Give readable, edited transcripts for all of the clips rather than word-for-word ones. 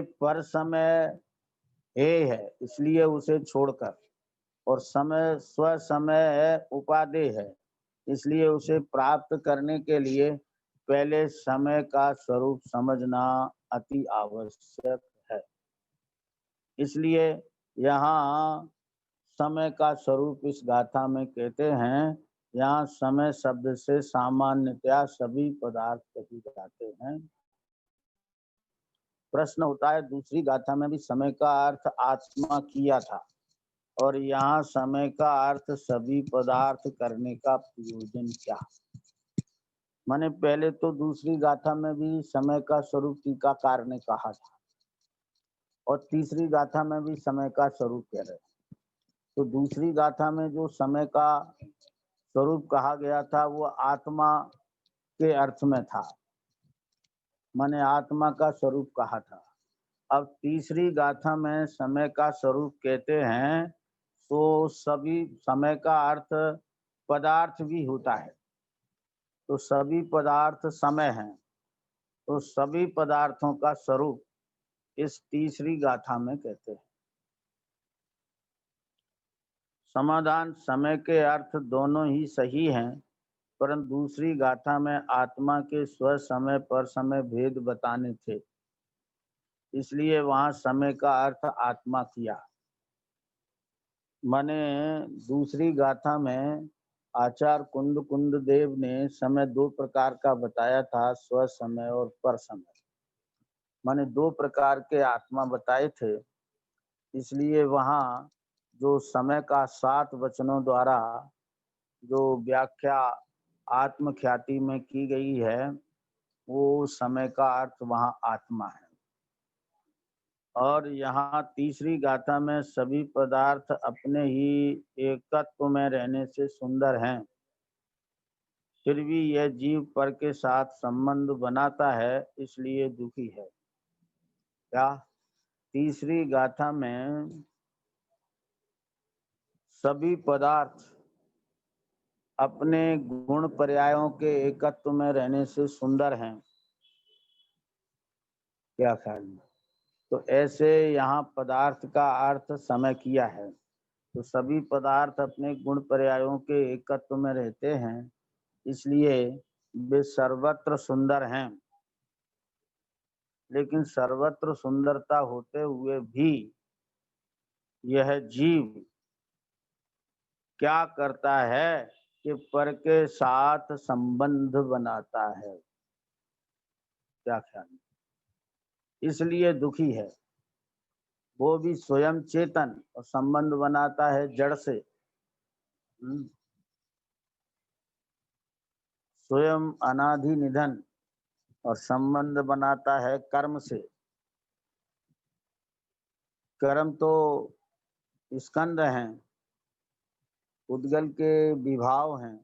पर समय हे है इसलिए उसे छोड़कर, और समय स्व समय उपादेय है इसलिए उसे प्राप्त करने के लिए पहले समय का स्वरूप समझना अति आवश्यक है। इसलिए यहाँ समय का स्वरूप इस गाथा में कहते हैं। यहाँ समय शब्द से सामान्यतया सभी पदार्थ कहे जाते हैं। प्रश्न होता है दूसरी गाथा में भी समय का अर्थ आत्मा किया था और यहाँ समय का अर्थ सभी पदार्थ करने का प्रयोजन क्या? माने पहले तो दूसरी गाथा में भी समय का स्वरूप टीकाकार ने कहा था और तीसरी गाथा में भी समय का स्वरूप कह रहे। तो दूसरी गाथा में जो समय का स्वरूप कहा गया था वो आत्मा के अर्थ में था, माने आत्मा का स्वरूप कहा था। अब तीसरी गाथा में समय का स्वरूप कहते हैं तो सभी समय का अर्थ पदार्थ भी होता है, तो सभी पदार्थ समय हैं, तो सभी पदार्थों का स्वरूप इस तीसरी गाथा में कहते हैं। समाधान समय के अर्थ दोनों ही सही हैं, परंतु दूसरी गाथा में आत्मा के स्व समय पर समय भेद बताने थे, इसलिए वहां समय का अर्थ आत्मा किया। माने दूसरी गाथा में आचार्य कुंद देव ने समय दो प्रकार का बताया था, स्व समय और पर समय। माने दो प्रकार के आत्मा बताए थे, इसलिए वहां जो समय का 7 वचनों द्वारा जो व्याख्या आत्मख्याति में की गई है वो समय का अर्थ वहां आत्मा है। और यहाँ तीसरी गाथा में सभी पदार्थ अपने ही एकत्व में रहने से सुंदर हैं, फिर भी यह जीव पर के साथ संबंध बनाता है इसलिए दुखी है। क्या तीसरी गाथा में सभी पदार्थ अपने गुण पर्यायों के एकत्व में रहने से सुंदर हैं? क्या ख्याल में? तो ऐसे यहाँ पदार्थ का अर्थ समय किया है, तो सभी पदार्थ अपने गुण पर्यायों के एकत्व में रहते हैं इसलिए वे सर्वत्र सुंदर हैं। लेकिन सर्वत्र सुंदरता होते हुए भी यह जीव क्या करता है कि पर के साथ संबंध बनाता है। क्या ख्याल? इसलिए दुखी है। वो भी स्वयं चेतन और संबंध बनाता है जड़ से, स्वयं अनादि निधन और संबंध बनाता है कर्म से। कर्म तो स्कंद हैं, उद्गल के विभाव हैं,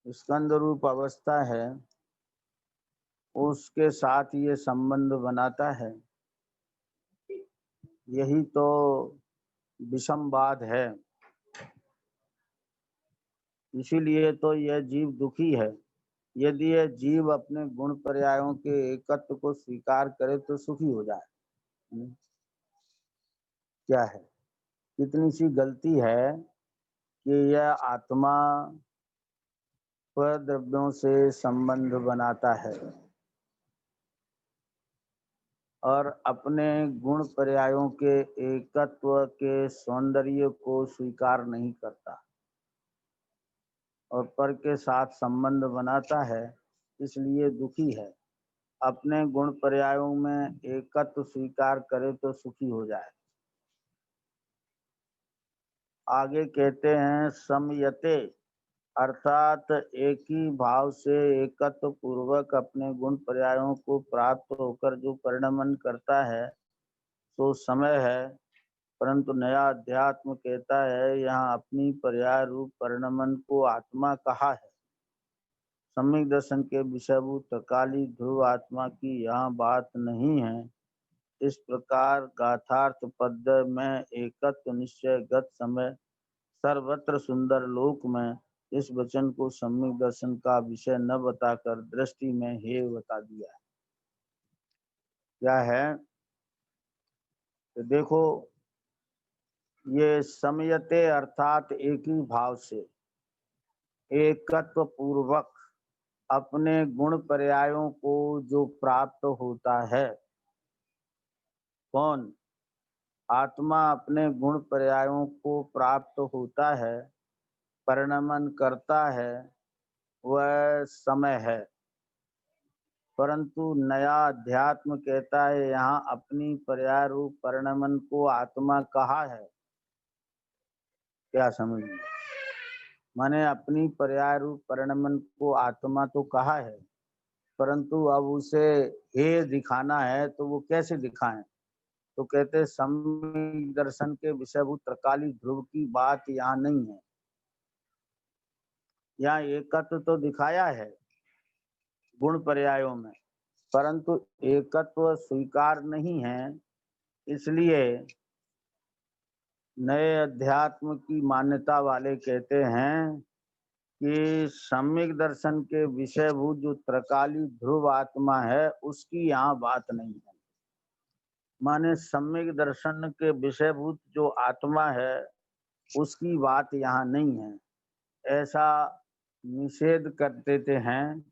स्कंद रूप अवस्था है, उसके साथ ये संबंध बनाता है। यही तो विषमवाद है, इसीलिए तो यह जीव दुखी है। यदि यह जीव अपने गुण पर्यायों के एकत्व को स्वीकार करे तो सुखी हो जाए। क्या है, कितनी सी गलती है कि यह आत्मा द्रव्यों से संबंध बनाता है और अपने गुण पर्यायों के एकत्व के सौंदर्य को स्वीकार नहीं करता और पर के साथ संबंध बनाता है, इसलिए दुखी है। अपने गुण पर्यायों में एकत्व स्वीकार करे तो सुखी हो जाए। आगे कहते हैं समयते, अर्थात एक ही भाव से एकत्व पूर्वक अपने गुण पर्यायों को प्राप्त होकर जो परिणमन करता है तो समय है, परंतु नया अध्यात्म कहता है यहाँ अपनी पर्याय रूप परिणमन को आत्मा कहा है। सम्यक दर्शन के विषयभूत त्रिकाली ध्रुव आत्मा की यहाँ बात नहीं है। इस प्रकार गाथार्थ पद में एकत्व निश्चय गत समय सर्वत्र सुंदर लोक में इस वचन को सम्यक दर्शन का विषय न बताकर दृष्टि में हे बता दिया है। क्या है? तो देखो, ये समयते अर्थात एक ही भाव से एकत्व पूर्वक अपने गुण पर्यायों को जो प्राप्त होता है, कौन? आत्मा अपने गुण पर्यायों को प्राप्त होता है, परिणमन करता है, वह समय है। परंतु नया अध्यात्म कहता है यहाँ अपनी पर्याय रूप परिणमन को आत्मा कहा है। क्या समझ में? माने अपनी पर्याय रूप परिणमन को आत्मा तो कहा है, परंतु अब उसे हे दिखाना है तो वो कैसे दिखाएं? तो कहते सम्यक दर्शन के विषयभूत त्रकाली ध्रुव की बात यहाँ नहीं है। यहाँ एकत्व तो दिखाया है गुण पर्यायों में, परंतु एकत्व स्वीकार नहीं है। इसलिए नए अध्यात्म की मान्यता वाले कहते हैं कि सम्यक दर्शन के विषयभूत जो त्रकाली ध्रुव आत्मा है उसकी यहाँ बात नहीं है। माने सम्यक दर्शन के विषयभूत जो आत्मा है उसकी बात यहाँ नहीं है, ऐसा निषेध कर देते हैं।